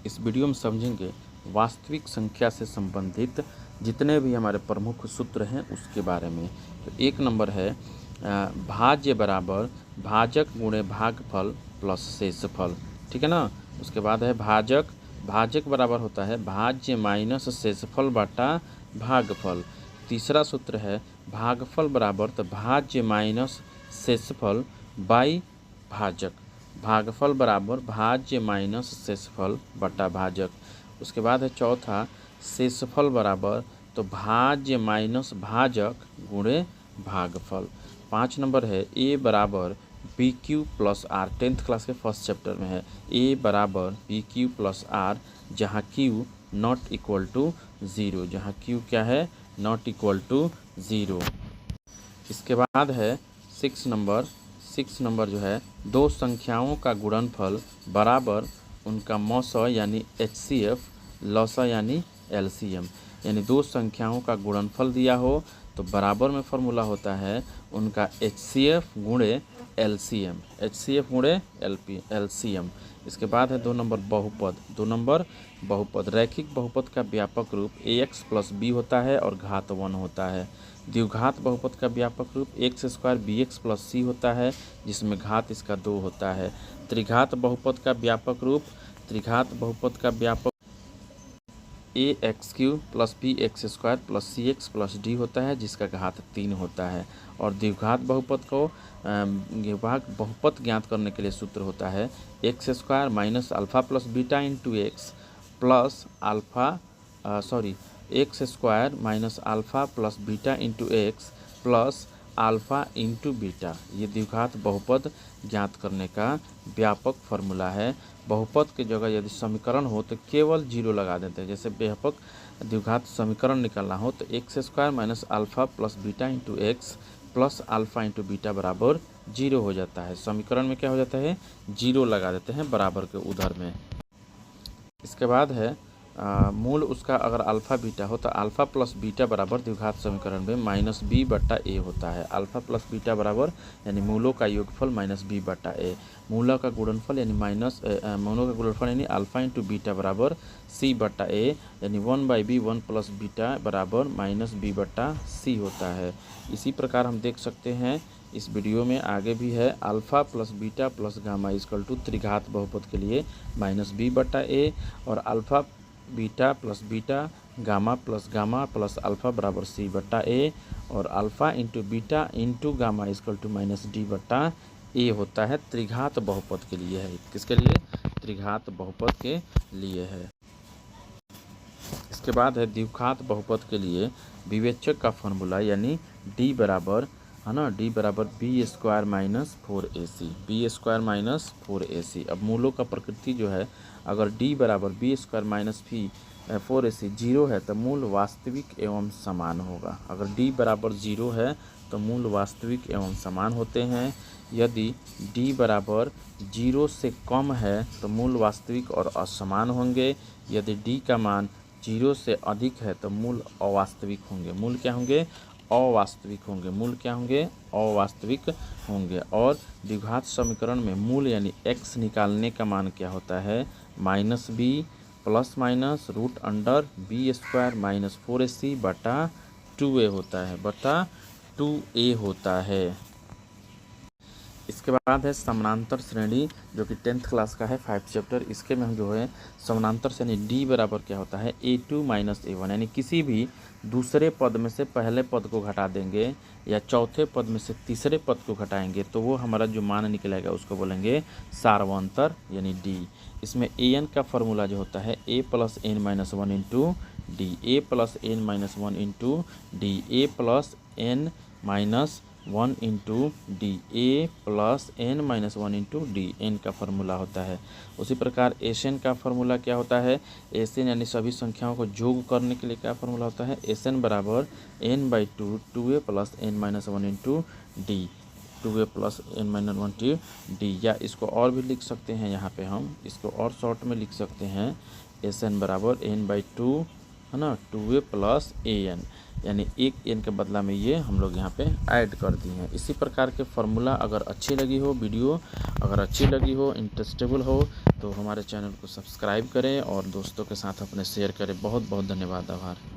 इस वीडियो में समझेंगे वास्तविक संख्या से संबंधित जितने भी हमारे प्रमुख सूत्र हैं उसके बारे में। तो एक नंबर है भाज्य बराबर भाजक गुणे भागफल प्लस शेषफल, ठीक है ना। उसके बाद है भाजक बराबर होता है भाज्य माइनस शेषफल बटा भागफल। तीसरा सूत्र है भागफल बराबर तो भाज्य माइनस शेषफल बाई भाजक। भागफल बराबर भाज्य माइनस शेषफल बटा भाजक। उसके बाद है चौथा शेषफल बराबर तो भाज्य माइनस भाजक गुणे भागफल। 5 नंबर है ए बराबर B Q plus R. 10th class के फर्स्ट चैप्टर में है ए बराबर बी क्यू प्लस आर, जहाँ Q not equal to zero, जहाँ क्यू क्या है नॉट इक्वल टू ज़ीरो। इसके बाद है 6 नंबर जो है दो संख्याओं का गुणनफल बराबर उनका मौसा यानी HCF, लौसा यानी LCM। यानी दो संख्याओं का गुणनफल दिया हो तो बराबर में फॉर्मूला होता है उनका HCF गुणे LCM, HCF गुणे LCM। इसके बाद है 2 नंबर बहुपद। रैखिक बहुपद का व्यापक रूप AX प्लस B होता है और घात 1 होता है। द्विघात बहुपद का व्यापक रूप x square BX plus C होता है, जिसमें घात इसका 2 होता है। त्रिघात बहुपद का व्यापक रूप AX³ plus BX square plus CX plus D होता है, जिसका घात 3 होता है। और द्विघात बहुपद को बहुपद ज्ञात करने के लिए सूत्र होता है x square minus alpha plus beta into x plus x square minus alpha plus beta into x plus alpha into beta. ये द्विघात बहुपद ज्ञात करने का व्यापक फार्मूला है। बहुपद की जगह यदि समीकरण हो तो केवल 0 लगा देते हैं। जैसे व्यापक द्विघात समीकरण निकालना हो तो x square minus alpha plus beta into x plus alpha into beta बराबर 0 हो जाता है। समीकरण में क्या हो जाता है 0 लगा देते हैं बराबर के उधर में। इसके बाद है मूल उसका अगर अल्फ़ा बीटा हो तो अल्फ़ा प्लस बीटा बराबर द्विघात समीकरण में माइनस बी बट्टा ए होता है। अल्फ़ा प्लस बीटा बराबर यानी मूलों का योगफल माइनस बी बट्टा ए। मूलों का गुणनफल यानी यानी अल्फ़ा इंटू बीटा बराबर सी बट्टा ए, यानी 1/b 1 प्लस बीटा बराबर माइनस बी बट्टा सी होता है। इसी प्रकार हम देख सकते हैं इस वीडियो में आगे भी है alpha plus beta plus gamma equal to त्रिघात बहुपद के लिए माइनस बी बट्टा ए, और alpha beta plus gamma plus alpha बराबर सी बट्टा ए, और alpha into beta into gamma equal to minus D बट्टा ए होता है। त्रिघात बहुपद के लिए है। किसके लिए? त्रिघात बहुपद के लिए है। इसके बाद है द्विघात बहुपद के लिए विवेचक का फॉर्मूला यानी डी बराबर है ना, डी बराबर बी स्क्वायर माइनस 4AC। अब मूलों का प्रकृति जो है अगर डी बराबर बी स्क्वायर माइनस 4AC 0 है तो मूल वास्तविक एवं समान होगा। अगर डी बराबर 0 है तो मूल वास्तविक एवं समान होते हैं। यदि डी बराबर 0 से कम है तो मूल वास्तविक और असमान होंगे। यदि डी का मान 0 से अधिक है तो मूल अवास्तविक होंगे। मूल क्या होंगे? अवास्तविक होंगे। मूल क्या होंगे? अवास्तविक होंगे। और द्विघात समीकरण में मूल यानी x निकालने का मान क्या होता है? Minus B plus minus root under B square minus 4AC बटा 2a होता है, बटा 2a होता है। इसके बाद है समानांतर श्रेणी जो कि 10th क्लास का है 5 चैप्टर। इसके में हम जो है समानांतर श्रेणी डी बराबर क्या होता है A2 माइनस A1, यानी किसी भी दूसरे पद में से पहले पद को घटा देंगे या चौथे पद में से तीसरे पद को घटाएंगे तो वो हमारा जो मान निकलेगा उसको बोलेंगे सार्वंतर यानी डी। इसमें an का फॉर्मूला जो होता है a plus n minus 1 into D, a plus n minus 1 into D, a plus n minus 1 into D, A plus N minus 1 into D, N का फार्मूला होता है। उसी प्रकार एस एन का फार्मूला क्या होता है? एस एन यानी सभी संख्याओं को योग करने के लिए क्या फार्मूला होता है? एस एन बराबर n/2 2a plus n minus 1 into D, 2a plus n minus 1 T D. या इसको और भी लिख सकते हैं, यहाँ पे हम इसको और शॉर्ट में लिख सकते हैं एस एन बराबर n/2 है ना, 2a प्लस an, यानी एक n के बदला में ये हम लोग यहाँ पे ऐड कर दिए हैं। इसी प्रकार के फार्मूला अगर अच्छी लगी हो वीडियो, अगर अच्छी लगी हो, इंटरेस्टेबल हो, तो हमारे चैनल को सब्सक्राइब करें और दोस्तों के साथ अपने शेयर करें। बहुत बहुत धन्यवाद, आभार।